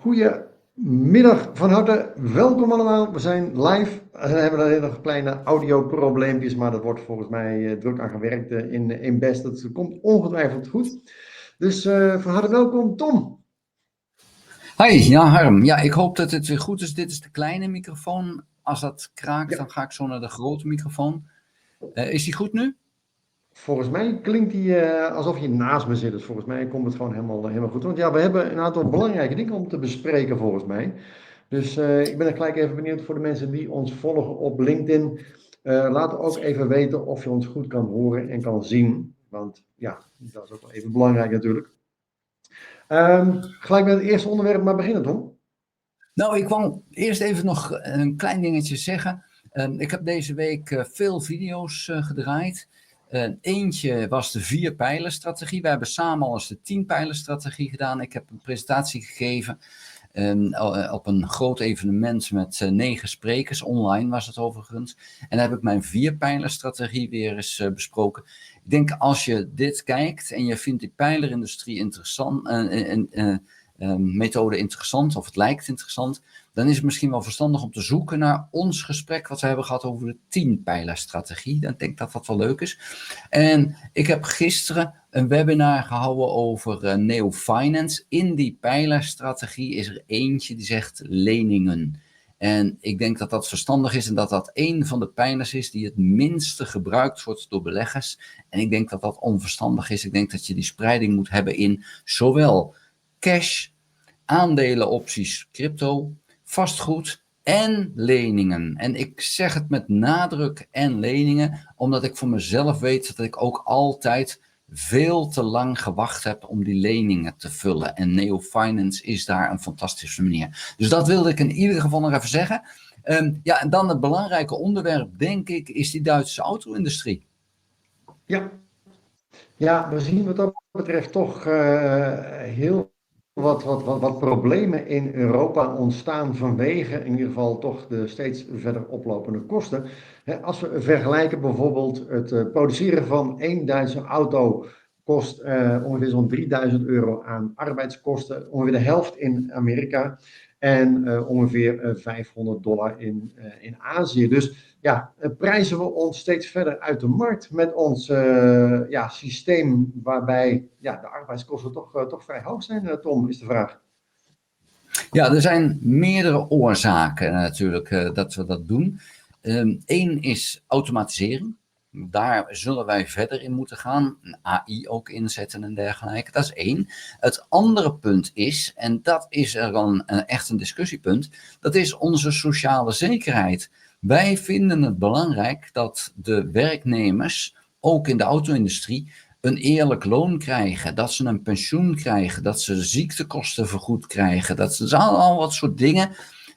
Goedemiddag, van harte welkom allemaal. We zijn live. We hebben alleen nog kleine audioprobleempjes, maar dat wordt volgens mij druk aan gewerkt in Best. Dat komt ongetwijfeld goed. Dus van harte welkom, Tom. Hi, ja Harm. Ja, ik hoop dat het weer goed is. Dit is de kleine microfoon. Als dat kraakt, Ja. dan ga ik zo naar de grote microfoon. Is die goed nu? Volgens mij klinkt die alsof je naast me zit. Dus volgens mij komt het gewoon helemaal goed. Want ja, we hebben een aantal belangrijke dingen om te bespreken volgens mij. Dus ik ben er gelijk even benieuwd voor de mensen die ons volgen op LinkedIn. Laat ook even weten of je ons goed kan horen en kan zien. Want ja, dat is ook wel even belangrijk natuurlijk. Gelijk met het eerste onderwerp maar beginnen, Tom. Nou, ik wou eerst even nog een klein dingetje zeggen. Ik heb deze week veel video's gedraaid. Eentje was de 4-pijlerstrategie. We hebben samen al eens de 10-pijlerstrategie gedaan. Ik heb een presentatie gegeven op een groot evenement met 9 sprekers. Online was het overigens. En daar heb ik mijn 4-pijlerstrategie weer eens besproken. Ik denk als je dit kijkt en je vindt die pijlerindustrie interessant, methode interessant of het lijkt interessant, dan is het misschien wel verstandig om te zoeken naar ons gesprek wat we hebben gehad over de 10-pijlerstrategie. Dan denk ik dat dat wel leuk is. En ik heb gisteren een webinar gehouden over Neo Finance. In die pijlerstrategie is er eentje die zegt leningen. En ik denk dat dat verstandig is en dat dat een van de pijlers is die het minste gebruikt wordt door beleggers. En ik denk dat dat onverstandig is. Ik denk dat je die spreiding moet hebben in zowel cash, aandelenopties, crypto, vastgoed en leningen. En ik zeg het met nadruk en leningen, omdat ik voor mezelf weet dat ik ook altijd veel te lang gewacht heb om die leningen te vullen. En Neo Finance is daar een fantastische manier. Dus dat wilde ik in ieder geval nog even zeggen. Ja, en dan het belangrijke onderwerp, denk ik, is die Duitse auto-industrie. Ja, we zien wat dat betreft toch heel wat problemen in Europa ontstaan vanwege in ieder geval toch de steeds verder oplopende kosten. Als we vergelijken bijvoorbeeld het produceren van één Duitse auto kost ongeveer zo'n €3000 aan arbeidskosten, ongeveer de helft in Amerika en ongeveer $500 in Azië. Dus ja, prijzen we ons steeds verder uit de markt met ons systeem waarbij de arbeidskosten toch vrij hoog zijn, Tom, is de vraag. Ja, er zijn meerdere oorzaken natuurlijk dat we dat doen. Eén is automatisering. Daar zullen wij verder in moeten gaan. Een AI ook inzetten en dergelijke. Dat is één. Het andere punt is, en dat is er dan echt een discussiepunt, dat is onze sociale zekerheid. Wij vinden het belangrijk dat de werknemers, ook in de auto-industrie, een eerlijk loon krijgen, dat ze een pensioen krijgen, dat ze ziektekosten vergoed krijgen. Dat zijn al wat soort dingen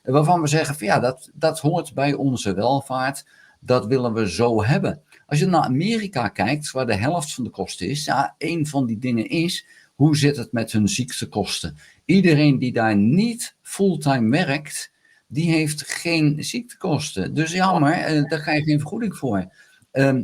waarvan we zeggen van ja, dat hoort bij onze welvaart. Dat willen we zo hebben. Als je naar Amerika kijkt, waar de helft van de kosten is, ja, een van die dingen is, hoe zit het met hun ziektekosten? Iedereen die daar niet fulltime werkt, die heeft geen ziektekosten. Dus jammer, daar krijg je geen vergoeding voor.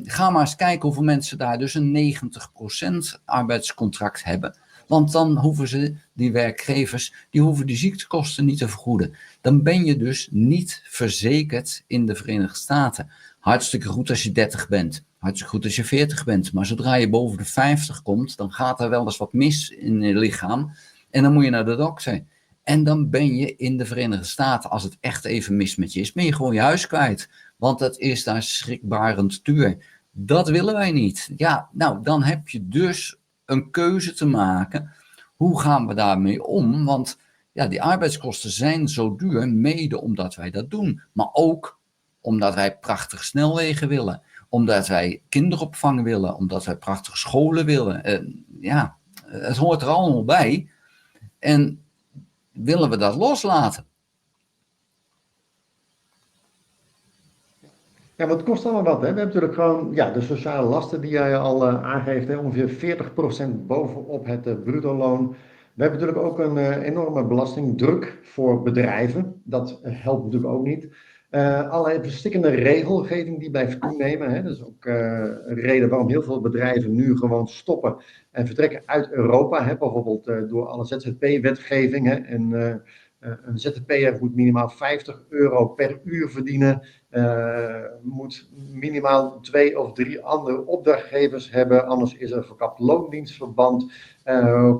Ga maar eens kijken hoeveel mensen daar dus een 90% arbeidscontract hebben. Want dan hoeven die werkgevers, die hoeven die ziektekosten niet te vergoeden. Dan ben je dus niet verzekerd in de Verenigde Staten. Hartstikke goed als je 30 bent. Hartstikke goed als je 40 bent. Maar zodra je boven de 50 komt, dan gaat er wel eens wat mis in je lichaam. En dan moet je naar de dokter. En dan ben je in de Verenigde Staten, als het echt even mis met je is, ben je gewoon je huis kwijt. Want het is daar schrikbarend duur. Dat willen wij niet. Ja, nou, dan heb je dus een keuze te maken. Hoe gaan we daarmee om? Want ja, die arbeidskosten zijn zo duur, mede omdat wij dat doen. Maar ook omdat wij prachtige snelwegen willen. Omdat wij kinderopvang willen. Omdat wij prachtige scholen willen. Ja, het hoort er allemaal bij. En willen we dat loslaten? Ja, want het kost allemaal wat. Hè? We hebben natuurlijk gewoon de sociale lasten die jij al aangeeft. Hè? Ongeveer 40% bovenop het bruto loon. We hebben natuurlijk ook een enorme belastingdruk voor bedrijven. Dat helpt natuurlijk ook niet. Allerlei verstikkende regelgeving die blijft toenemen. Hè? Dat is ook een reden waarom heel veel bedrijven nu gewoon stoppen en vertrekken uit Europa. Hè? Bijvoorbeeld door alle ZZP-wetgeving en Een ZZP'er moet minimaal €50 per uur verdienen, moet minimaal 2 of 3 andere opdrachtgevers hebben, anders is er verkapt loondienstverband.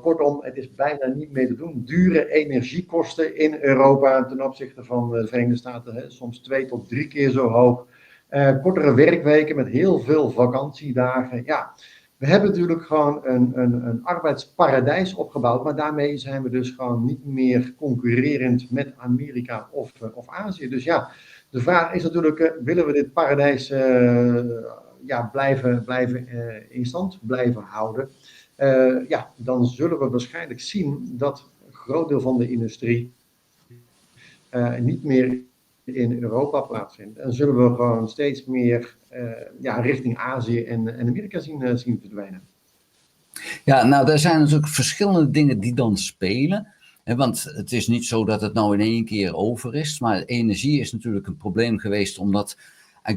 Kortom, het is bijna niet meer te doen. Dure energiekosten in Europa ten opzichte van de Verenigde Staten, soms 2 tot 3 keer zo hoog. Kortere werkweken met heel veel vakantiedagen. Ja, we hebben natuurlijk gewoon een arbeidsparadijs opgebouwd, maar daarmee zijn we dus gewoon niet meer concurrerend met Amerika of Azië. Dus ja, de vraag is natuurlijk, willen we dit paradijs blijven in stand blijven houden? Dan zullen we waarschijnlijk zien dat een groot deel van de industrie niet meer in Europa plaatsvindt. En zullen we gewoon steeds meer richting Azië en Amerika zien verdwijnen. Ja, nou, er zijn natuurlijk verschillende dingen die dan spelen. Want het is niet zo dat het nou in één keer over is. Maar energie is natuurlijk een probleem geweest omdat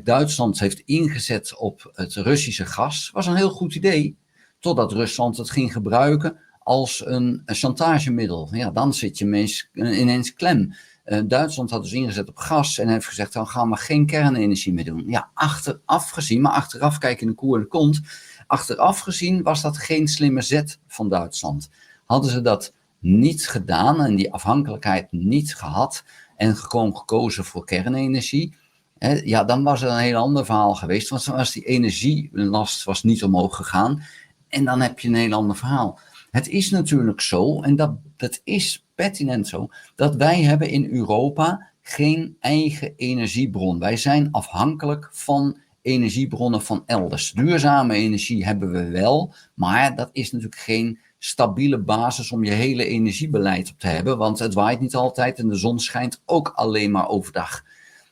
Duitsland heeft ingezet op het Russische gas. Dat was een heel goed idee, totdat Rusland het ging gebruiken als een chantagemiddel. Ja, dan zit je ineens klem. Duitsland had dus ingezet op gas en heeft gezegd, dan gaan we geen kernenergie meer doen. Ja, achteraf gezien, maar achteraf kijken in de koe en de kont. Achteraf gezien was dat geen slimme zet van Duitsland. Hadden ze dat niet gedaan en die afhankelijkheid niet gehad en gewoon gekozen voor kernenergie, dan was er een heel ander verhaal geweest. Want was die energielast was niet omhoog gegaan en dan heb je een heel ander verhaal. Het is natuurlijk zo, en dat is pertinent zo, dat wij hebben in Europa geen eigen energiebron. Wij zijn afhankelijk van energiebronnen van elders. Duurzame energie hebben we wel, maar dat is natuurlijk geen stabiele basis om je hele energiebeleid op te hebben, want het waait niet altijd en de zon schijnt ook alleen maar overdag.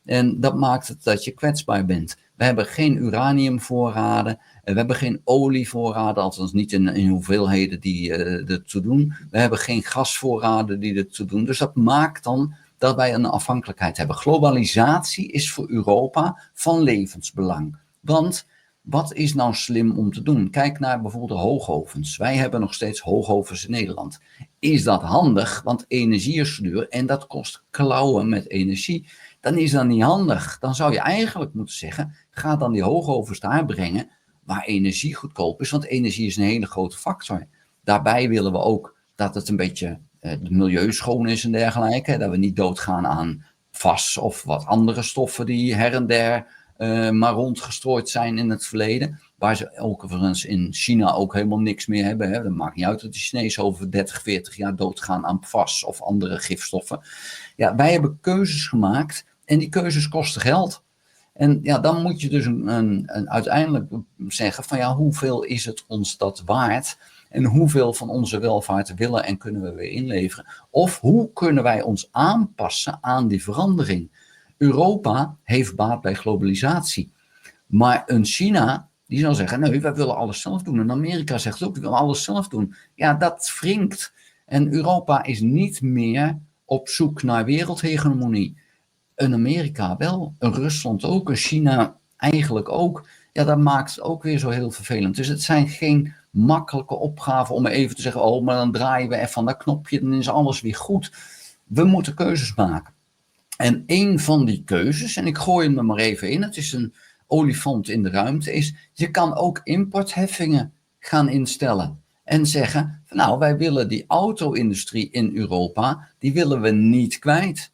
En dat maakt het dat je kwetsbaar bent. We hebben geen uraniumvoorraden, we hebben geen olievoorraden, althans niet in hoeveelheden die ertoe doen. We hebben geen gasvoorraden die ertoe doen. Dus dat maakt dan dat wij een afhankelijkheid hebben. Globalisatie is voor Europa van levensbelang. Want wat is nou slim om te doen? Kijk naar bijvoorbeeld de hoogovens. Wij hebben nog steeds hoogovens in Nederland. Is dat handig? Want energie is duur en dat kost klauwen met energie. Dan is dat niet handig. Dan zou je eigenlijk moeten zeggen, ga dan die hoogovens daar brengen waar energie goedkoop is. Want energie is een hele grote factor. Daarbij willen we ook dat het een beetje het milieu schoon is en dergelijke. Dat we niet doodgaan aan vas of wat andere stoffen die her en der maar rondgestrooid zijn in het verleden. Waar ze overigens in China ook helemaal niks meer hebben. Dat maakt niet uit dat de Chinezen over 30, 40 jaar doodgaan aan vas of andere gifstoffen. Ja, wij hebben keuzes gemaakt en die keuzes kosten geld. En ja, dan moet je dus uiteindelijk zeggen van ja, hoeveel is het ons dat waard? En hoeveel van onze welvaart willen en kunnen we weer inleveren? Of hoe kunnen wij ons aanpassen aan die verandering? Europa heeft baat bij globalisatie. Maar een China, die zal zeggen, nee, wij willen alles zelf doen. En Amerika zegt ook, we willen alles zelf doen. Ja, dat wringt. En Europa is niet meer op zoek naar wereldhegemonie. Een Amerika wel, een Rusland ook, een China eigenlijk ook. Ja, dat maakt het ook weer zo heel vervelend. Dus het zijn geen makkelijke opgaven om even te zeggen, oh, maar dan draaien we even van dat knopje, dan is alles weer goed. We moeten keuzes maken. En een van die keuzes, en ik gooi hem er maar even in, het is een olifant in de ruimte, is je kan ook importheffingen gaan instellen. En zeggen, nou, wij willen die auto-industrie in Europa, die willen we niet kwijt.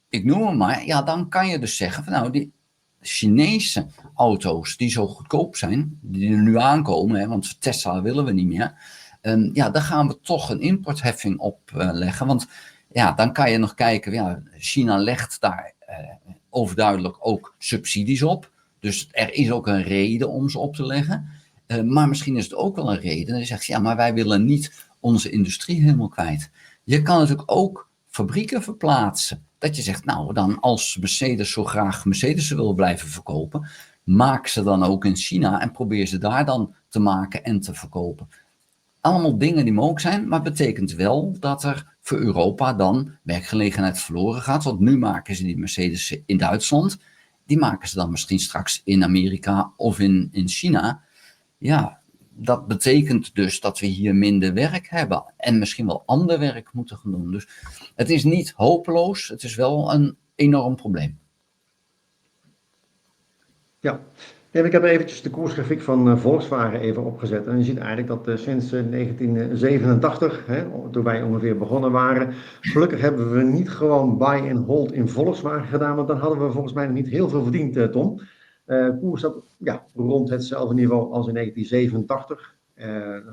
Ik noem hem maar, ja, dan kan je dus zeggen, van, nou, die Chinese auto's die zo goedkoop zijn, die er nu aankomen, want Tesla willen we niet meer, daar gaan we toch een importheffing op leggen, want ja, dan kan je nog kijken, ja, China legt daar overduidelijk ook subsidies op. Dus er is ook een reden om ze op te leggen. Maar misschien is het ook wel een reden. Dat je zegt, ja, maar wij willen niet onze industrie helemaal kwijt. Je kan natuurlijk ook fabrieken verplaatsen. Dat je zegt, nou, dan als Mercedes zo graag Mercedes wil blijven verkopen, maak ze dan ook in China en probeer ze daar dan te maken en te verkopen. Allemaal dingen die mogelijk zijn, maar betekent wel dat er voor Europa dan werkgelegenheid verloren gaat. Want nu maken ze die Mercedes in Duitsland. Die maken ze dan misschien straks in Amerika of in China. Ja, dat betekent dus dat we hier minder werk hebben en misschien wel ander werk moeten gaan doen. Dus het is niet hopeloos, het is wel een enorm probleem. Ja. Ja, ik heb eventjes de koersgrafiek van Volkswagen even opgezet. En je ziet eigenlijk dat sinds 1987, toen wij ongeveer begonnen waren, gelukkig hebben we niet gewoon buy and hold in Volkswagen gedaan, want dan hadden we volgens mij nog niet heel veel verdiend, Tom. Koers zat rond hetzelfde niveau als in 1987.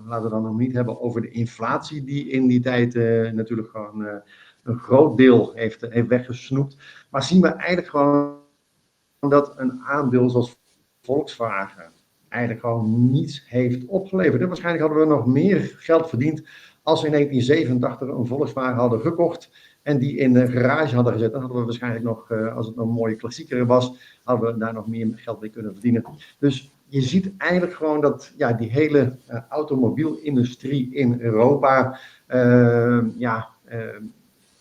Laten we dan nog niet hebben over de inflatie die in die tijd natuurlijk gewoon een groot deel heeft weggesnoept. Maar zien we eigenlijk gewoon dat een aandeel zoals Volkswagen eigenlijk gewoon niets heeft opgeleverd. En waarschijnlijk hadden we nog meer geld verdiend als we in 1987 een Volkswagen hadden gekocht en die in de garage hadden gezet. Dan hadden we waarschijnlijk nog, als het een mooie klassieker was, hadden we daar nog meer geld mee kunnen verdienen. Dus je ziet eigenlijk gewoon dat die hele automobielindustrie in Europa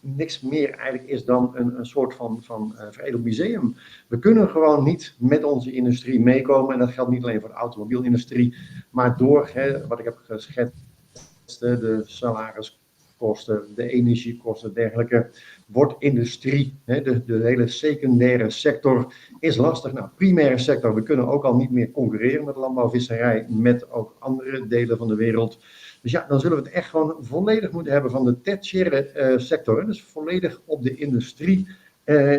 niks meer eigenlijk is dan een soort van veredeld museum. We kunnen gewoon niet met onze industrie meekomen. En dat geldt niet alleen voor de automobielindustrie, maar door wat ik heb geschetst, de salariskosten, de energiekosten, dergelijke, wordt industrie, de hele secundaire sector, is lastig. Nou, primaire sector, we kunnen ook al niet meer concurreren met landbouw-visserij, met ook andere delen van de wereld. Dus dan zullen we het echt gewoon volledig moeten hebben van de tertiaire sector. Dus volledig op de industrie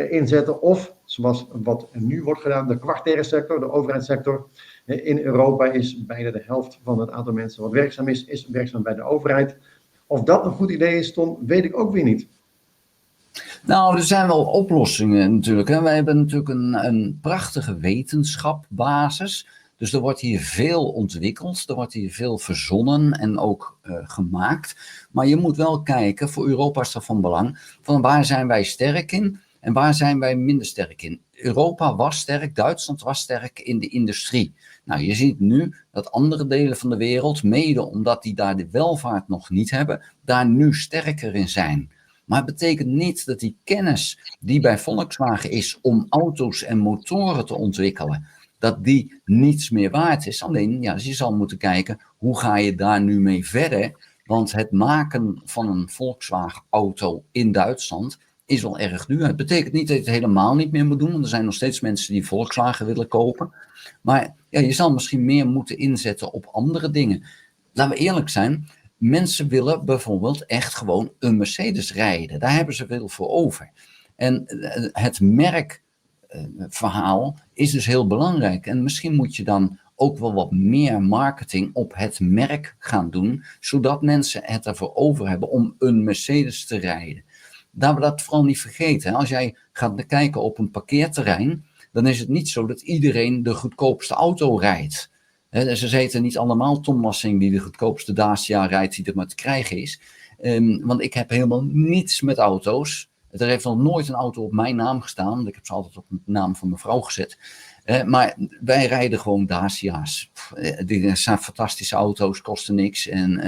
inzetten. Of, zoals wat nu wordt gedaan, de kwartaire sector, de overheidssector. In Europa is bijna de helft van het aantal mensen wat werkzaam is werkzaam bij de overheid. Of dat een goed idee is, Tom, weet ik ook weer niet. Nou, er zijn wel oplossingen natuurlijk. Hè. Wij hebben natuurlijk een prachtige wetenschapbasis. Dus er wordt hier veel ontwikkeld, er wordt hier veel verzonnen en ook gemaakt. Maar je moet wel kijken, voor Europa is dat van belang, van waar zijn wij sterk in en waar zijn wij minder sterk in. Europa was sterk, Duitsland was sterk in de industrie. Nou, je ziet nu dat andere delen van de wereld, mede omdat die daar de welvaart nog niet hebben, daar nu sterker in zijn. Maar het betekent niet dat die kennis die bij Volkswagen is om auto's en motoren te ontwikkelen, dat die niets meer waard is. Alleen, je zal moeten kijken, hoe ga je daar nu mee verder? Want het maken van een Volkswagen-auto in Duitsland is wel erg duur. Het betekent niet dat je het helemaal niet meer moet doen, want er zijn nog steeds mensen die Volkswagen willen kopen. Maar je zal misschien meer moeten inzetten op andere dingen. Laten we eerlijk zijn, mensen willen bijvoorbeeld echt gewoon een Mercedes rijden. Daar hebben ze veel voor over. En het merkverhaal is dus heel belangrijk. En misschien moet je dan ook wel wat meer marketing op het merk gaan doen, zodat mensen het ervoor over hebben om een Mercedes te rijden. Laten we dat vooral niet vergeten. Als jij gaat kijken op een parkeerterrein, dan is het niet zo dat iedereen de goedkoopste auto rijdt. Ze zitten niet allemaal Tom Lassing die de goedkoopste Dacia rijdt die er maar te krijgen is. Want ik heb helemaal niets met auto's. Er heeft nog nooit een auto op mijn naam gestaan. Want ik heb ze altijd op de naam van mijn vrouw gezet. Maar wij rijden gewoon Dacia's. Die zijn fantastische auto's, kosten niks. En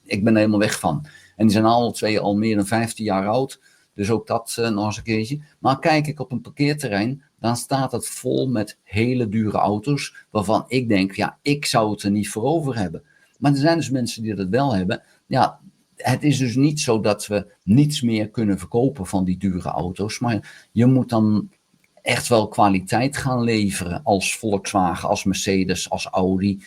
ik ben er helemaal weg van. En die zijn alle twee al meer dan 15 jaar oud. Dus ook dat nog eens een keertje. Maar kijk ik op een parkeerterrein, dan staat het vol met hele dure auto's. Waarvan ik denk, ik zou het er niet voor over hebben. Maar er zijn dus mensen die dat wel hebben. Ja, het is dus niet zo dat we niets meer kunnen verkopen van die dure auto's. Maar je moet dan echt wel kwaliteit gaan leveren als Volkswagen, als Mercedes, als Audi.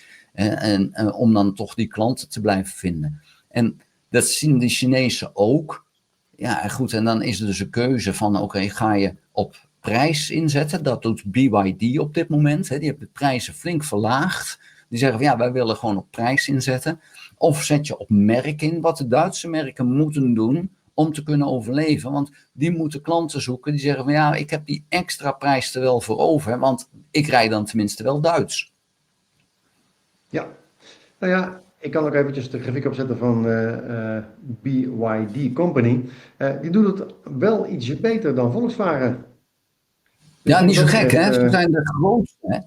Om dan toch die klanten te blijven vinden. En dat zien de Chinezen ook. Ja, goed, en dan is er dus een keuze van, ga je op prijs inzetten? Dat doet BYD op dit moment. Die hebben de prijzen flink verlaagd. Die zeggen van, wij willen gewoon op prijs inzetten. Of zet je op merk in, wat de Duitse merken moeten doen om te kunnen overleven. Want die moeten klanten zoeken die zeggen van, ik heb die extra prijs er wel voor over, want ik rijd dan tenminste wel Duits. Ja, nou ja, ik kan ook eventjes de grafiek opzetten van BYD Company. Die doet het wel ietsje beter dan Volkswagen. Dus ja, niet zo gek, hè? Ze zijn de grootste, hè?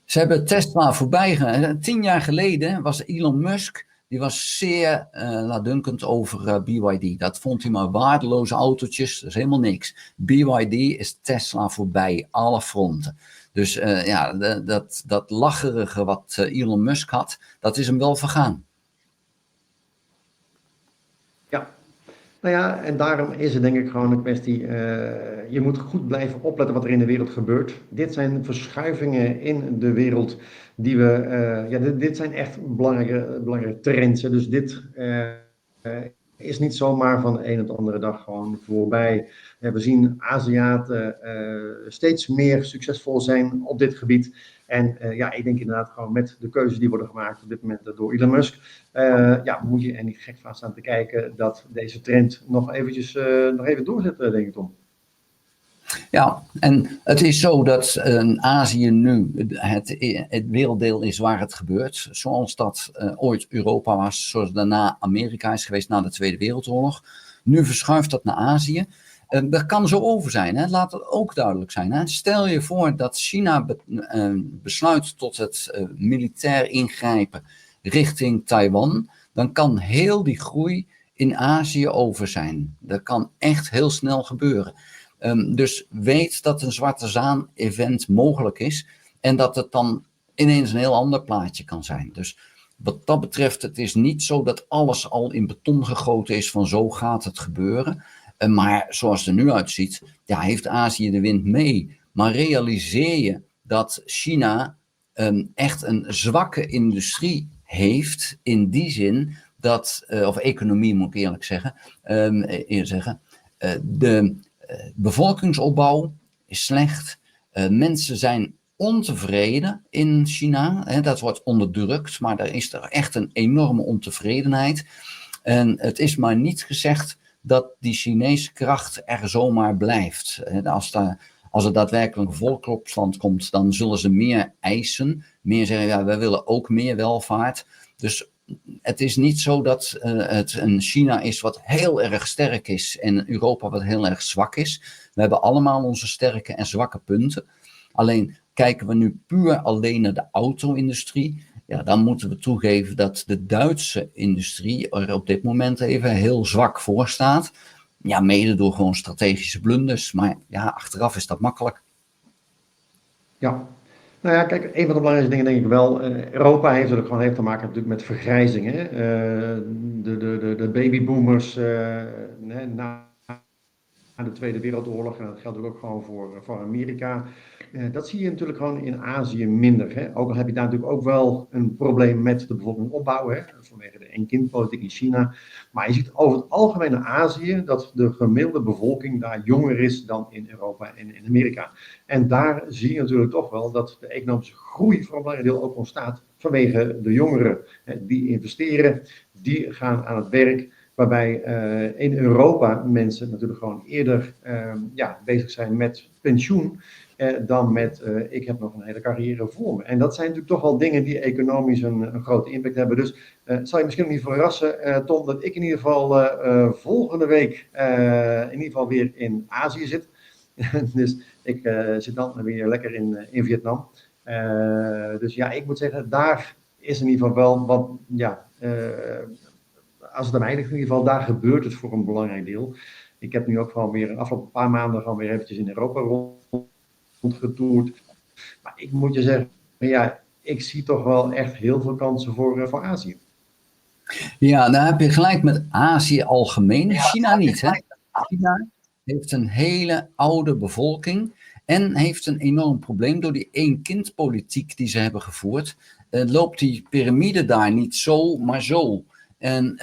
Ze hebben Tesla voorbij gegaan. 10 jaar geleden was Elon Musk, die was zeer laatdunkend over BYD. Dat vond hij maar waardeloze autootjes, dat is helemaal niks. BYD is Tesla voorbij, alle fronten. Dus ja, dat lacherige wat Elon Musk had, dat is hem wel vergaan. Ja, nou ja, en daarom is het denk ik gewoon een kwestie, je moet goed blijven opletten wat er in de wereld gebeurt. Dit zijn verschuivingen in de wereld die we, ja, dit zijn echt belangrijke trends. Hè. Dus dit is niet zomaar van de een op de andere dag gewoon voorbij. We zien Aziaten steeds meer succesvol zijn op dit gebied. En ja, ik denk inderdaad gewoon met de keuzes die worden gemaakt op dit moment door Elon Musk, ja, moet je er niet gek van staan te kijken dat deze trend nog eventjes nog even doorzet, denk ik, Tom. Ja, en het is zo dat Azië nu het werelddeel is waar het gebeurt. Zoals dat ooit Europa was, zoals daarna Amerika is geweest na de Tweede Wereldoorlog. Nu verschuift dat naar Azië. Dat kan zo over zijn, hè? Laat het ook duidelijk zijn. Hè? Stel je voor dat China besluit tot het militair ingrijpen richting Taiwan. Dan kan heel die groei in Azië over zijn. Dat kan echt heel snel gebeuren. Dus weet dat een Zwarte Zaan-event mogelijk is en dat het dan ineens een heel ander plaatje kan zijn. Dus wat dat betreft, het is niet zo dat alles al in beton gegoten is van zo gaat het gebeuren. Maar zoals het er nu uitziet, ja, heeft Azië de wind mee. Maar realiseer je dat China echt een zwakke industrie heeft in die zin dat, of economie moet ik eerlijk zeggen, de bevolkingsopbouw is slecht. Mensen zijn ontevreden in China. Hè, dat wordt onderdrukt, maar er is er echt een enorme ontevredenheid. En het is maar niet gezegd dat die Chinese kracht er zomaar blijft. Als er daadwerkelijk een volksopstand komt, dan zullen ze meer eisen. Meer zeggen, ja, wij willen ook meer welvaart. Dus het is niet zo dat het een China is wat heel erg sterk is en Europa wat heel erg zwak is. We hebben allemaal onze sterke en zwakke punten. Alleen kijken we nu puur alleen naar de auto-industrie, ja, dan moeten we toegeven dat de Duitse industrie er op dit moment even heel zwak voor staat. Ja, mede door gewoon strategische blunders. Maar ja, achteraf is dat makkelijk. Ja. Nou ja, kijk, een van de belangrijkste dingen denk ik wel, Europa heeft er gewoon heeft te maken natuurlijk met vergrijzing. Hè? De babyboomers na de Tweede Wereldoorlog, en dat geldt ook gewoon voor Amerika. Dat zie je natuurlijk gewoon in Azië minder. Hè? Ook al heb je daar natuurlijk ook wel een probleem met de bevolking opbouwen, hè? Vanwege de één-kind-politiek in China. Maar je ziet over het algemeen in Azië dat de gemiddelde bevolking daar jonger is dan in Europa en in Amerika. En daar zie je natuurlijk toch wel dat de economische groei voor een belangrijk deel ook ontstaat vanwege de jongeren. Die investeren, die gaan aan het werk. Waarbij in Europa mensen natuurlijk gewoon eerder bezig zijn met pensioen dan met ik heb nog een hele carrière voor me. En dat zijn natuurlijk toch wel dingen die economisch een grote impact hebben. Dus het zal je misschien niet verrassen, Tom, dat ik in ieder geval volgende week in ieder geval weer in Azië zit. Dus ik zit dan weer lekker in Vietnam. Dus ja, ik moet zeggen, daar is in ieder geval wel wat, ja, als het aan mij ligt in ieder geval, daar gebeurt het voor een belangrijk deel. Ik heb nu ook gewoon weer de afgelopen paar maanden gewoon weer eventjes in Europa rondgetoerd. Maar ik moet je zeggen, ja, ik zie toch wel echt heel veel kansen voor Azië. Ja, daar heb je gelijk met Azië algemeen. China niet, hè? China heeft een hele oude bevolking en heeft een enorm probleem door die één-kind-politiek die ze hebben gevoerd. Loopt die piramide daar niet zo, maar zo. En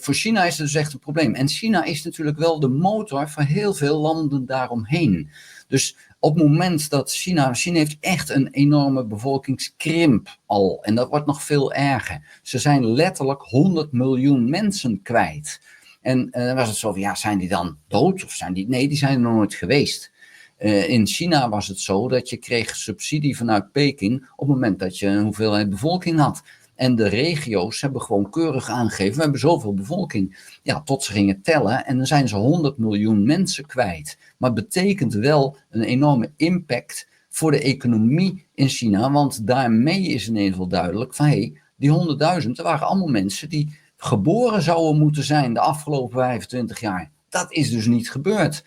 voor China is het dus echt een probleem. En China is natuurlijk wel de motor voor heel veel landen daaromheen. Dus op het moment dat China heeft echt een enorme bevolkingskrimp al. En dat wordt nog veel erger. Ze zijn letterlijk 100 miljoen mensen kwijt. En dan was het zo van, ja, zijn die dan dood? Of zijn die... Nee, die zijn er nog nooit geweest. In China was het zo dat je kreeg subsidie vanuit Peking op het moment dat je een hoeveelheid bevolking had. En de regio's hebben gewoon keurig aangegeven, we hebben zoveel bevolking. Ja, tot ze gingen tellen en dan zijn ze 100 miljoen mensen kwijt. Maar het betekent wel een enorme impact voor de economie in China. Want daarmee is in ieder geval duidelijk van, die 100.000, er waren allemaal mensen die geboren zouden moeten zijn de afgelopen 25 jaar. Dat is dus niet gebeurd.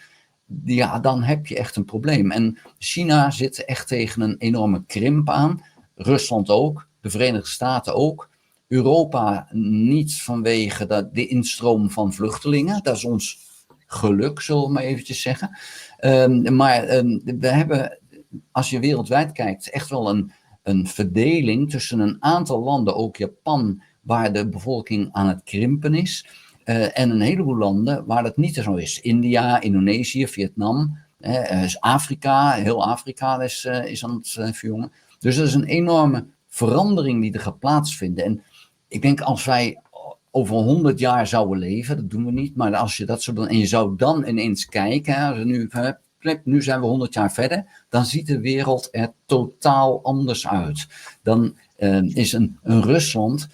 ja, dan heb je echt een probleem. En China zit echt tegen een enorme krimp aan. Rusland ook, de Verenigde Staten ook. Europa niet vanwege de instroom van vluchtelingen. Dat is ons geluk, zullen we maar eventjes zeggen. Maar we hebben, als je wereldwijd kijkt, echt wel een verdeling tussen een aantal landen, ook Japan, waar de bevolking aan het krimpen is. En een heleboel landen waar dat niet zo is. India, Indonesië, Vietnam, Afrika, heel Afrika is aan het verjongen. Dus er is een enorme verandering die er gaat plaatsvinden. En ik denk als wij over 100 jaar zouden leven, dat doen we niet, maar als je dat zo doen en je zou dan ineens kijken, nu zijn we 100 jaar verder, dan ziet de wereld er totaal anders uit. Dan is een Rusland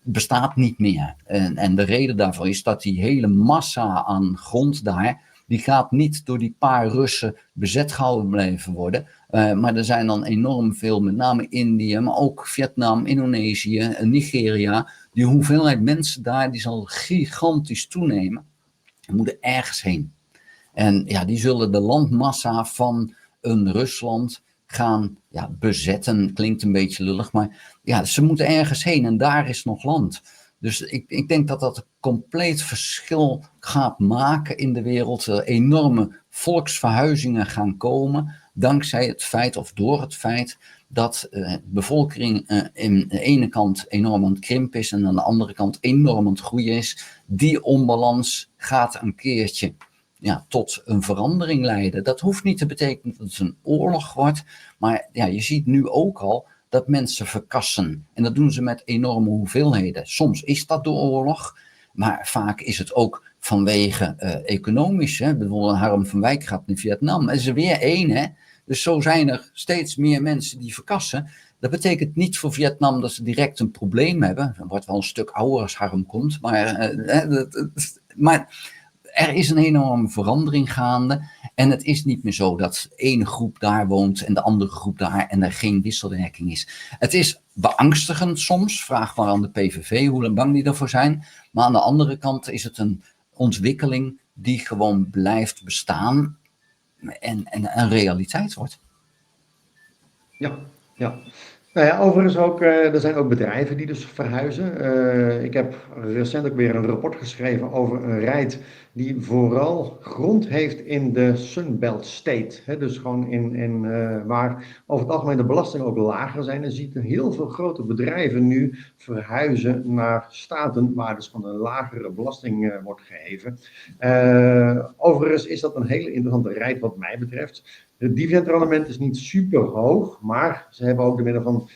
bestaat niet meer. En de reden daarvoor is dat die hele massa aan grond daar, die gaat niet door die paar Russen bezet gehouden blijven worden. Maar er zijn dan enorm veel, met name Indië, maar ook Vietnam, Indonesië, Nigeria. Die hoeveelheid mensen daar, die zal gigantisch toenemen. Die moeten ergens heen. En ja, die zullen de landmassa van een Rusland gaan bezetten. Klinkt een beetje lullig, maar ja, ze moeten ergens heen en daar is nog land. Dus ik denk dat dat een compleet verschil gaat maken in de wereld. Enorme volksverhuizingen gaan komen, dankzij het feit of door het feit dat de bevolking aan de ene kant enorm aan het krimpen is en aan de andere kant enorm aan het groeien is. Die onbalans gaat een keertje tot een verandering leiden. Dat hoeft niet te betekenen dat het een oorlog wordt, maar ja, je ziet nu ook al dat mensen verkassen. En dat doen ze met enorme hoeveelheden. Soms is dat door oorlog, maar vaak is het ook vanwege economisch. Hè? Bijvoorbeeld Harm van Wijk gaat naar Vietnam. Dat is er weer één, hè? Dus zo zijn er steeds meer mensen die verkassen. Dat betekent niet voor Vietnam dat ze direct een probleem hebben. Dan wordt wel een stuk ouder als Harm komt. Maar er is een enorme verandering gaande. En het is niet meer zo dat de ene groep daar woont en de andere groep daar en er geen wisselwerking is. Het is beangstigend soms. Vraag maar aan de PVV hoe bang die ervoor zijn. Maar aan de andere kant is het een ontwikkeling die gewoon blijft bestaan en een realiteit wordt. Ja, ja. Nou ja, overigens ook, er zijn ook bedrijven die dus verhuizen. Ik heb recent ook weer een rapport geschreven over een REIT die vooral grond heeft in de Sunbelt State. Hè, dus gewoon waar over het algemeen de belastingen ook lager zijn. En ziet heel veel grote bedrijven nu verhuizen naar staten waar dus van een lagere belasting wordt geheven. Overigens is dat een hele interessante REIT wat mij betreft. Het dividendrendement is niet super hoog, maar ze hebben ook de middel van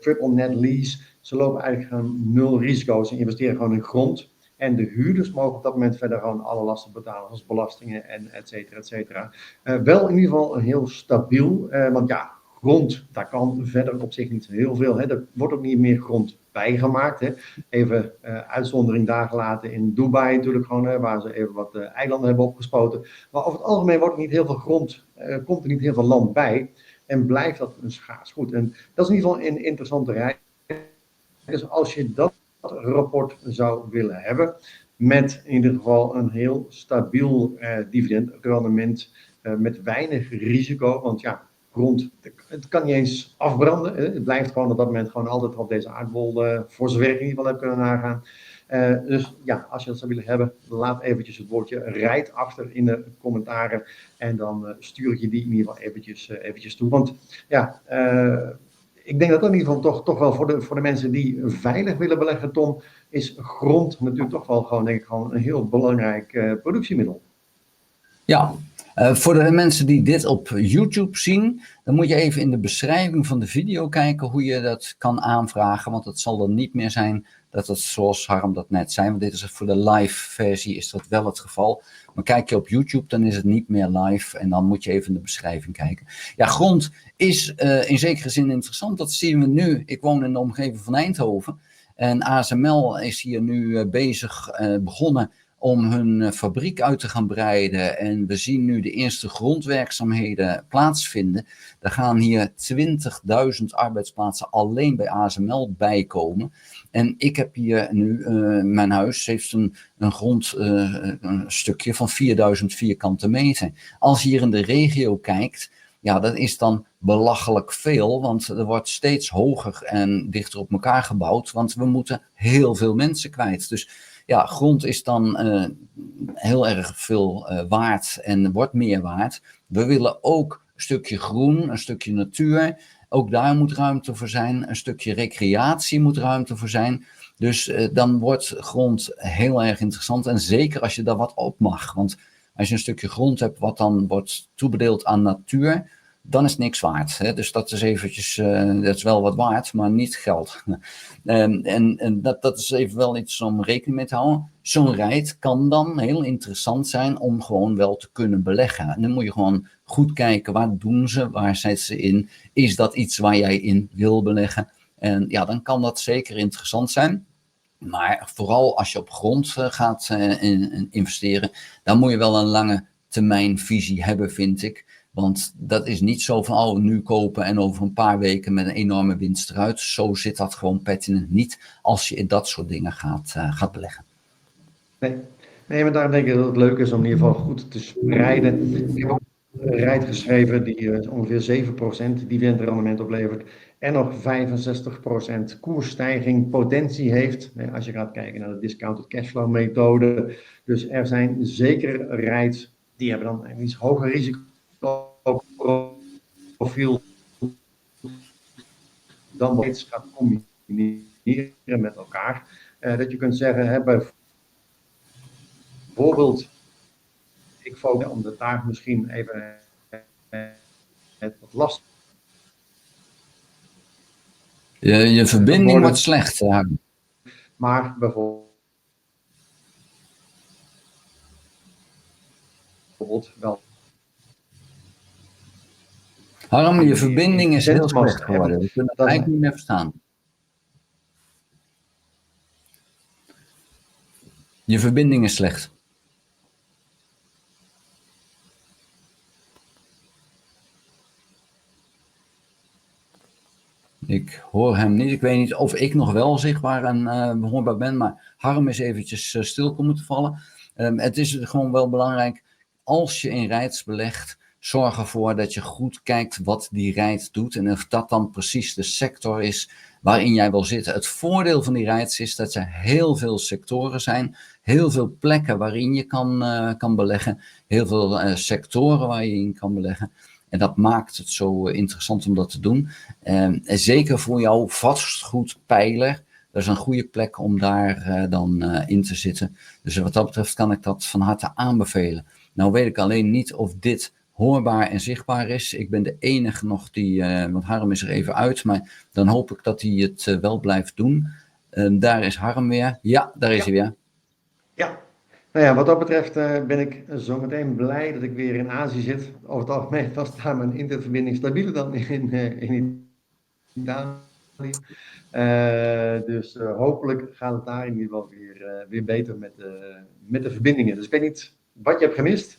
triple net lease. Ze lopen eigenlijk gewoon 0 risico's en investeren gewoon in grond. En de huurders mogen op dat moment verder gewoon alle lasten betalen, zoals belastingen en et cetera, et cetera. Wel in ieder geval een heel stabiel, want ja, grond, daar kan verder op zich niet heel veel. Hè. Er wordt ook niet meer grond bijgemaakt. Hè. Even uitzondering daar gelaten in Dubai natuurlijk gewoon, waar ze even wat eilanden hebben opgespoten. Maar over het algemeen wordt er niet heel veel grond, komt er niet heel veel land bij. En blijft dat een schaars goed. En dat is in ieder geval een interessante rij. Dus als je dat rapport zou willen hebben, met in ieder geval een heel stabiel dividendrendement, met weinig risico, want ja, grond, het kan niet eens afbranden. Het blijft gewoon op dat moment gewoon altijd op deze aardbol voor zijn werk in ieder geval hebben kunnen nagaan. Dus ja, als je dat zou willen hebben, laat eventjes het woordje REIT achter in de commentaren en dan stuur ik je die in ieder geval eventjes toe. Want ja, ik denk dat in ieder geval toch wel voor de mensen die veilig willen beleggen, Tom, is grond natuurlijk toch wel gewoon, denk ik, gewoon een heel belangrijk productiemiddel. Ja, voor de mensen die dit op YouTube zien, dan moet je even in de beschrijving van de video kijken hoe je dat kan aanvragen, want het zal dan niet meer zijn dat het zoals Harm dat net zei, want dit is voor de live versie is dat wel het geval. Maar kijk je op YouTube, dan is het niet meer live en dan moet je even in de beschrijving kijken. Ja, grond is in zekere zin interessant, dat zien we nu. Ik woon in de omgeving van Eindhoven en ASML is hier nu begonnen om hun fabriek uit te gaan breiden. En we zien nu de eerste grondwerkzaamheden plaatsvinden. Er gaan hier 20.000 arbeidsplaatsen alleen bij ASML bijkomen. En ik heb hier nu, mijn huis heeft een stukje van 4000 vierkante meter. Als je hier in de regio kijkt, ja, dat is dan belachelijk veel, want er wordt steeds hoger en dichter op elkaar gebouwd, want we moeten heel veel mensen kwijt. Dus ja, grond is dan heel erg veel waard en wordt meer waard. We willen ook een stukje groen, een stukje natuur. Ook daar moet ruimte voor zijn. Een stukje recreatie moet ruimte voor zijn. Dus dan wordt grond heel erg interessant. En zeker als je daar wat op mag. Want als je een stukje grond hebt wat dan wordt toebedeeld aan natuur, dan is het niks waard. Hè? Dus dat is eventjes, dat is wel wat waard, maar niet geld. En dat is even wel iets om rekening mee te houden. Zo'n rijd kan dan heel interessant zijn om gewoon wel te kunnen beleggen. En dan moet je gewoon goed kijken, waar doen ze, waar zetten ze in? Is dat iets waar jij in wil beleggen? En ja, dan kan dat zeker interessant zijn. Maar vooral als je op grond gaat investeren, dan moet je wel een lange termijn visie hebben, vind ik. Want dat is niet zo van, nu kopen en over een paar weken met een enorme winst eruit. Zo zit dat gewoon pertinent niet als je in dat soort dingen gaat beleggen. Nee, maar daarom denk ik dat het leuk is om in ieder geval goed te spreiden. Ik heb ook een rijd geschreven die ongeveer 7% dividendrendement oplevert. En nog 65% koersstijging potentie heeft. Als je gaat kijken naar de discounted cashflow methode. Dus er zijn zeker rijds die hebben dan een iets hoger risicoprofiel dan wat iets gaat combineren met elkaar. Dat je kunt zeggen, bijvoorbeeld, ik focus omdat daar misschien even het wat lastig. Je verbinding wordt slecht. Maar bijvoorbeeld wel. Harm, je verbinding is heel slecht geworden. We kunnen het eigenlijk niet meer verstaan. Je verbinding is slecht. Ik hoor hem niet. Ik weet niet of ik nog wel zichtbaar en hoorbaar ben, maar Harm is eventjes stil komen te vallen. Het is gewoon wel belangrijk, als je in REITs belegt, zorg ervoor dat je goed kijkt wat die REIT doet en of dat dan precies de sector is waarin jij wil zitten. Het voordeel van die REITs is dat er heel veel sectoren zijn, heel veel plekken waarin je kan beleggen, heel veel sectoren waar je in kan beleggen. En dat maakt het zo interessant om dat te doen. Zeker voor jouw vastgoedpijler. Dat is een goede plek om daar dan in te zitten. Dus wat dat betreft kan ik dat van harte aanbevelen. Nou weet ik alleen niet of dit hoorbaar en zichtbaar is. Ik ben de enige nog die, want Harm is er even uit. Maar dan hoop ik dat hij het wel blijft doen. Daar is Harm weer. Ja, daar is hij weer. Ja. Nou ja, wat dat betreft ben ik zometeen blij dat ik weer in Azië zit. Over het algemeen was daar mijn internetverbinding stabieler dan in Italië. Dus hopelijk gaat het daar in ieder geval weer beter met de verbindingen. Dus ik weet niet wat je hebt gemist,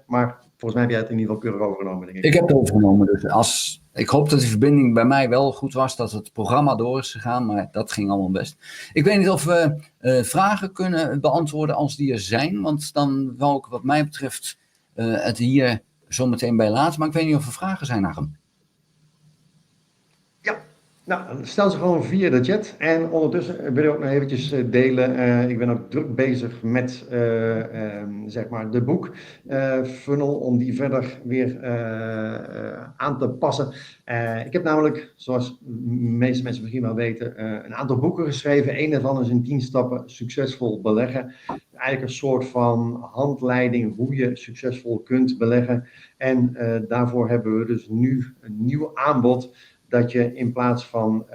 maar volgens mij heb jij het in ieder geval keurig overgenomen, denk ik. Ik heb het overgenomen, dus ik hoop dat de verbinding bij mij wel goed was, dat het programma door is gegaan, maar dat ging allemaal best. Ik weet niet of we vragen kunnen beantwoorden als die er zijn, want dan wou ik wat mij betreft het hier zo meteen bij laten, maar ik weet niet of er vragen zijn naar hem. Ja. Nou, stel ze gewoon via de chat. En ondertussen wil ik ook nog eventjes delen. Ik ben ook druk bezig met zeg maar de boekfunnel om die verder weer aan te passen. Ik heb namelijk, zoals de meeste mensen misschien wel weten, een aantal boeken geschreven. Een daarvan is in 10 stappen succesvol beleggen. Eigenlijk een soort van handleiding hoe je succesvol kunt beleggen. En daarvoor hebben we dus nu een nieuw aanbod. Dat je in plaats van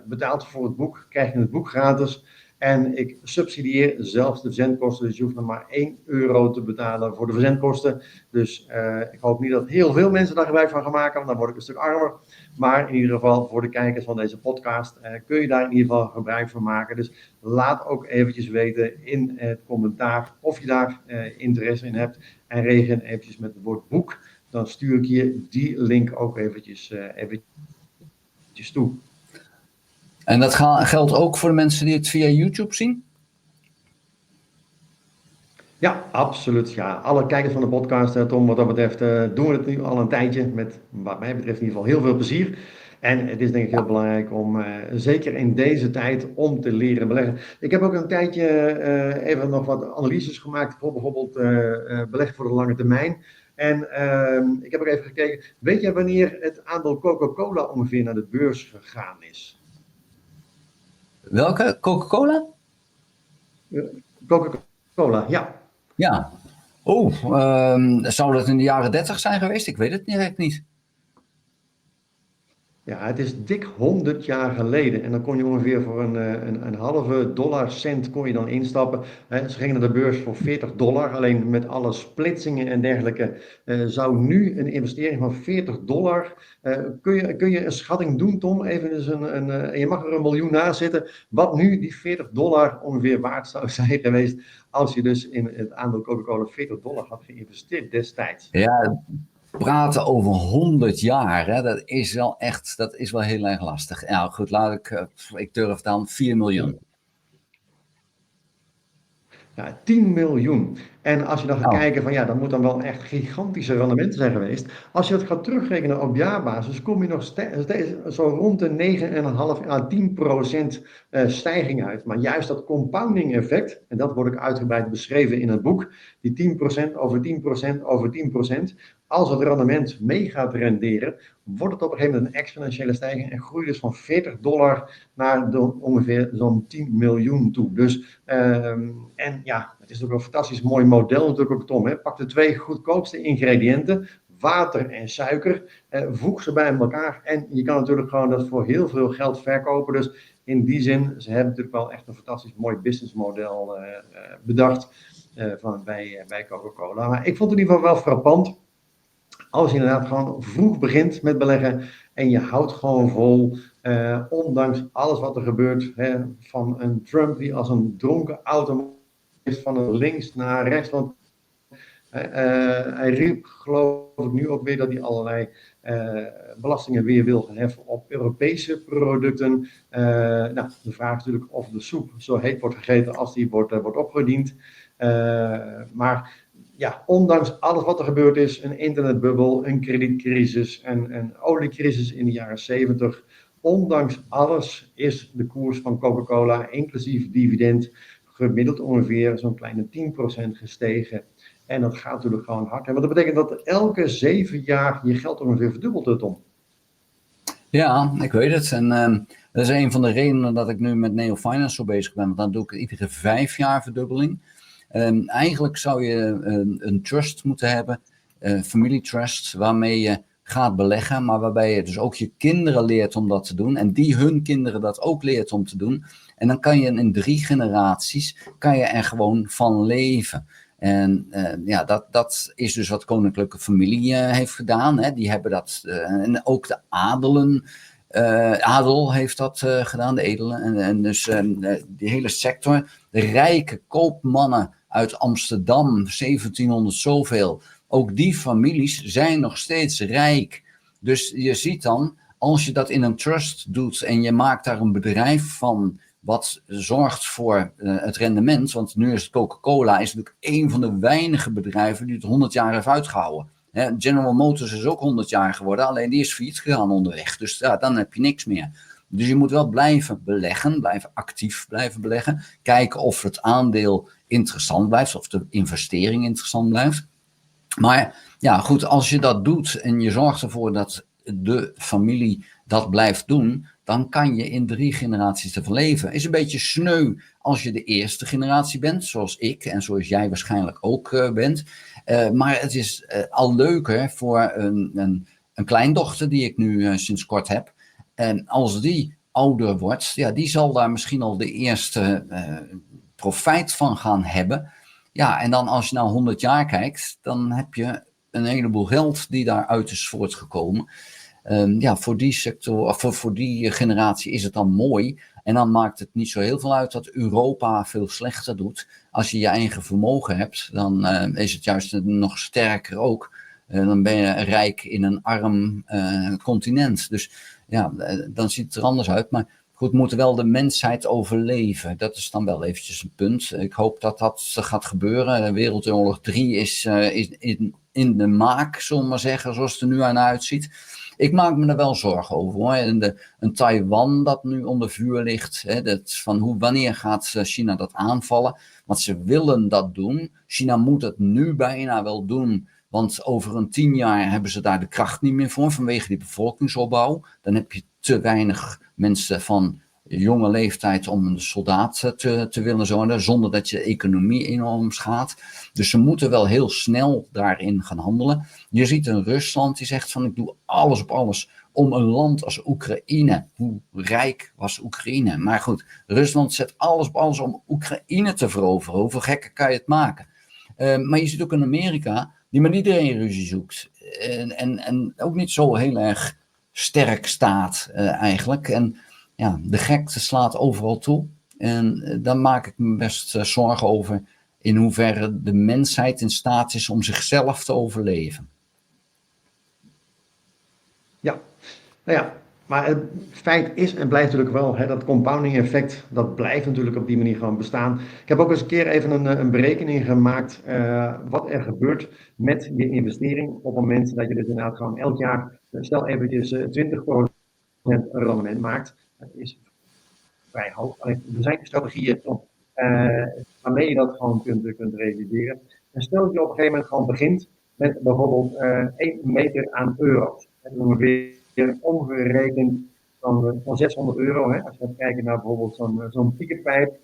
betaalt voor het boek, krijg je het boek gratis. En ik subsidieer zelfs de verzendkosten, dus je hoeft nog maar €1 te betalen voor de verzendkosten. Dus ik hoop niet dat heel veel mensen daar gebruik van gaan maken, want dan word ik een stuk armer. Maar in ieder geval voor de kijkers van deze podcast kun je daar in ieder geval gebruik van maken. Dus laat ook eventjes weten in het commentaar of je daar interesse in hebt. En reageer eventjes met het woord boek. Dan stuur ik je die link ook eventjes toe. En dat geldt ook voor de mensen die het via YouTube zien? Ja, absoluut. Ja, alle kijkers van de podcast, Tom, wat dat betreft, doen we het nu al een tijdje met, wat mij betreft, in ieder geval heel veel plezier. En het is denk ik heel belangrijk om, zeker in deze tijd, om te leren beleggen. Ik heb ook een tijdje even nog wat analyses gemaakt, voor bijvoorbeeld beleggen voor de lange termijn. En ik heb ook even gekeken, weet je wanneer het aandeel Coca-Cola ongeveer naar de beurs gegaan is? Welke? Coca-Cola? Coca-Cola, ja. Ja. Zou dat in de jaren 30 zijn geweest? Ik weet het direct niet. Ja, het is dik 100 jaar geleden en dan kon je ongeveer voor een halve dollarcent kon je dan instappen. Ze gingen naar de beurs voor $40, alleen met alle splitsingen en dergelijke zou nu een investering van $40, kun je een schatting doen, Tom? Even dus je mag er $1 miljoen naast zitten, wat nu die $40 ongeveer waard zou zijn geweest als je dus in het aandeel Coca-Cola $40 had geïnvesteerd destijds. Ja, praten over 100 jaar, hè, dat is wel heel erg lastig. Ja, goed, ik durf dan 4 miljoen. Ja, 10 miljoen. En als je dan gaat kijken van ja, dat moet dan wel echt gigantische rendementen zijn geweest. Als je dat gaat terugrekenen op jaarbasis, kom je nog steeds zo rond de 9,5 à 10% stijging uit. Maar juist dat compounding effect, en dat wordt ook uitgebreid beschreven in het boek, die 10% over 10% over 10%. Als het rendement mee gaat renderen, wordt het op een gegeven moment een exponentiële stijging en groeit dus van $40 naar ongeveer zo'n 10 miljoen toe. Dus, en ja, het is ook een fantastisch mooi model natuurlijk ook, Tom. Hè? Pak de 2 goedkoopste ingrediënten, water en suiker, voeg ze bij elkaar en je kan natuurlijk gewoon dat voor heel veel geld verkopen. Dus in die zin, ze hebben natuurlijk wel echt een fantastisch mooi businessmodel bedacht bij Coca-Cola. Maar ik vond het in ieder geval wel frappant. Als je inderdaad gewoon vroeg begint met beleggen en je houdt gewoon vol, ondanks alles wat er gebeurt, van een Trump die als een dronken auto is van links naar rechts, want hij riep, geloof ik nu ook weer, dat hij allerlei belastingen weer wil gaan heffen op Europese producten. Nou, de vraag is natuurlijk of de soep zo heet wordt gegeten als die wordt opgediend. Maar ja, ondanks alles wat er gebeurd is, een internetbubbel, een kredietcrisis, een oliecrisis in de jaren 70, ondanks alles is de koers van Coca-Cola, inclusief dividend, gemiddeld ongeveer zo'n kleine 10% gestegen. En dat gaat natuurlijk gewoon hard. Want dat betekent dat elke 7 jaar je geld ongeveer verdubbelt, Tom. Ja, ik weet het. En dat is een van de redenen dat ik nu met Neo Finance zo bezig ben. Want dan doe ik iedere 5 jaar verdubbeling. Eigenlijk zou je een trust moeten hebben, familietrust, waarmee je gaat beleggen, maar waarbij je dus ook je kinderen leert om dat te doen en die hun kinderen dat ook leert om te doen. En dan kan je in 3 generaties, kan je er gewoon van leven. En ja, dat is dus wat koninklijke familie heeft gedaan. Hè. Die hebben dat, en ook de adel heeft dat gedaan, de edelen. En dus die hele sector, de rijke koopmannen uit Amsterdam, 1700 zoveel. Ook die families zijn nog steeds rijk. Dus je ziet dan, als je dat in een trust doet en je maakt daar een bedrijf van wat zorgt voor het rendement, want nu is het Coca-Cola is natuurlijk een van de weinige bedrijven die het 100 jaar heeft uitgehouden. General Motors is ook 100 jaar geworden, alleen die is failliet gegaan onderweg. Dus ja, dan heb je niks meer. Dus je moet wel blijven beleggen, blijven actief blijven beleggen. Kijken of het aandeel interessant blijft, of de investering interessant blijft. Maar ja, goed, als je dat doet en je zorgt ervoor dat de familie dat blijft doen, dan kan je in 3 generaties ervan leven. Is een beetje sneu als je de eerste generatie bent, zoals ik en zoals jij waarschijnlijk ook bent. Maar het is al leuker voor een kleindochter die ik nu sinds kort heb. En als die ouder wordt, ja, die zal daar misschien al de eerste profijt van gaan hebben. Ja, en dan als je naar 100 jaar kijkt, dan heb je een heleboel geld die daaruit is voortgekomen. Ja, voor die sector, of voor die generatie is het dan mooi. En dan maakt het niet zo heel veel uit dat Europa veel slechter doet. Als je je eigen vermogen hebt, dan is het juist nog sterker ook. Dan ben je rijk in een arm continent. Dus ja, dan ziet het er anders uit. Maar goed, moet wel de mensheid overleven. Dat is dan wel eventjes een punt. Ik hoop dat dat gaat gebeuren. Wereldoorlog 3 is in de maak, zullen we maar zeggen, zoals het er nu aan uitziet. Ik maak me er wel zorgen over, hoor. Een Taiwan dat nu onder vuur ligt. Hè, wanneer gaat China dat aanvallen? Want ze willen dat doen. China moet het nu bijna wel doen. Want over een 10 jaar hebben ze daar de kracht niet meer voor. Vanwege die bevolkingsopbouw. Dan heb je te weinig mensen van jonge leeftijd om een soldaat te willen worden. Zonder dat je economie enorm schaadt. Dus ze moeten wel heel snel daarin gaan handelen. Je ziet een Rusland die zegt van ik doe alles op alles om een land als Oekraïne. Hoe rijk was Oekraïne? Maar goed, Rusland zet alles op alles om Oekraïne te veroveren. Hoeveel gekker kan je het maken? Maar je ziet ook in Amerika die met iedereen ruzie zoekt. En ook niet zo heel erg sterk staat eigenlijk. En ja, de gekte slaat overal toe. En daar maak ik me best zorgen over in hoeverre de mensheid in staat is om zichzelf te overleven. Ja, nou ja, maar het feit is en blijft natuurlijk wel, hè, dat compounding effect, dat blijft natuurlijk op die manier gewoon bestaan. Ik heb ook eens een keer even een berekening gemaakt wat er gebeurt met je investering op het moment dat je dus inderdaad gewoon elk jaar, stel eventjes 20% rendement maakt. Dat is vrij hoog. Er zijn strategieën waarmee je dat gewoon kunt realiseren. En stel dat je op een gegeven moment gewoon begint met bijvoorbeeld 1 meter aan euro's. Dat is ongeveer omgerekend van 600 euro. Hè, als je gaat kijken naar bijvoorbeeld zo'n piekenpijp.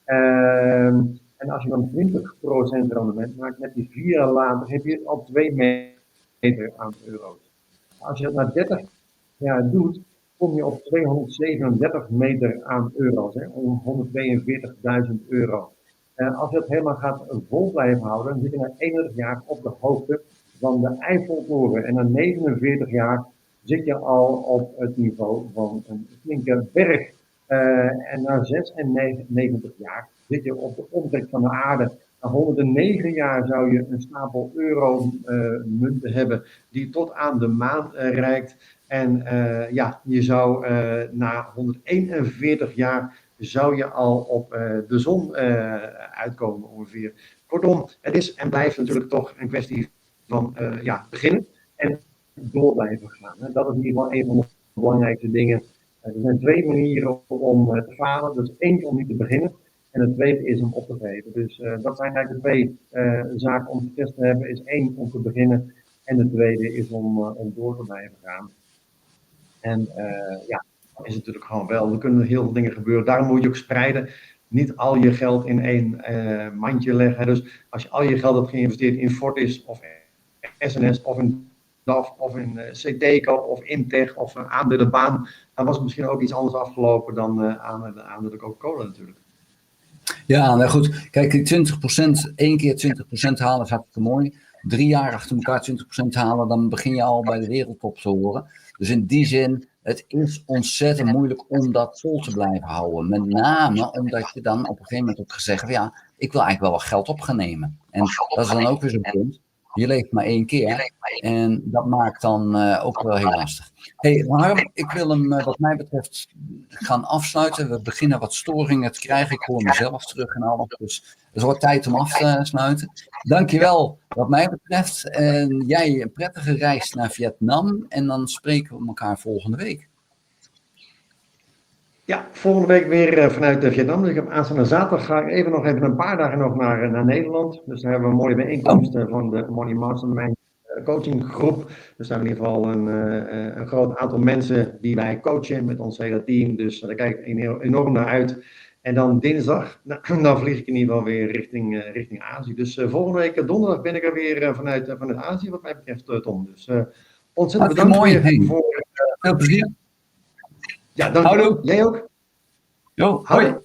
En als je dan 20% rendement maakt, heb je 4 jaar later heb je al 2 meter aan euro's. Als je dat na 30 jaar doet, kom je op 237 meter aan euro's, hè, om 142.000 euro. Als je dat helemaal gaat vol blijven houden, dan zit je na 31 jaar op de hoogte van de Eiffeltoren. En na 49 jaar zit je al op het niveau van een flinke berg. En na 96 jaar zit je op de omtrek van de aarde. Na 109 jaar zou je een stapel euro-munten hebben die tot aan de maan reikt. En ja, je zou na 141 jaar zou je al op de zon uitkomen ongeveer. Kortom, het is en blijft natuurlijk toch een kwestie van ja, beginnen en door blijven gaan. Dat is in ieder geval een van de belangrijkste dingen. Er zijn 2 manieren om te falen. Dus één om niet te beginnen. En het tweede is om op te geven. Dus dat zijn eigenlijk de 2 zaken om succes te hebben. Is 1 om te beginnen. En de tweede is om door te blijven gaan. En ja, dat is natuurlijk gewoon wel. Er kunnen heel veel dingen gebeuren. Daarom moet je ook spreiden. Niet al je geld in 1 mandje leggen. Dus als je al je geld hebt geïnvesteerd in Fortis of SNS of in DAF of in CTECO of Intech of aandelenbaan, dan was het misschien ook iets anders afgelopen dan aan de Coca-Cola natuurlijk. Ja, nou goed. Kijk, die 20%, 1 keer 20% halen is hartstikke mooi. 3 jaar achter elkaar 20% halen, dan begin je al bij de wereldtop te horen. Dus in die zin, het is ontzettend moeilijk om dat vol te blijven houden. Met name omdat je dan op een gegeven moment hebt gezegd, ja, ik wil eigenlijk wel wat geld op gaan nemen. En dat is dan ook weer zo'n punt. Je leeft maar 1 keer en dat maakt dan ook wel heel lastig. Hey, Harm, ik wil hem wat mij betreft gaan afsluiten. We beginnen wat storingen te krijgen. Ik hoor mezelf terug en alles. Dus het wordt tijd om af te sluiten. Dankjewel wat mij betreft. En jij een prettige reis naar Vietnam. En dan spreken we elkaar volgende week. Ja, volgende week weer vanuit Vietnam. Dus ik heb aanstaande zaterdag ga ik nog even een paar dagen nog naar Nederland. Dus daar hebben we een mooie bijeenkomst van de Money Mastermind coachinggroep. Dus daar hebben we in ieder geval een groot aantal mensen die wij coachen met ons hele team. Dus daar kijk ik enorm naar uit. En dan dinsdag, dan vlieg ik in ieder geval weer richting Azië. Dus volgende week donderdag ben ik er weer vanuit Azië wat mij betreft, Tom. Dus ontzettend bedankt mooi. voor veel plezier. Ja, dankjewel. Houdoe. Jij ook. Jo, Hoi. hoi.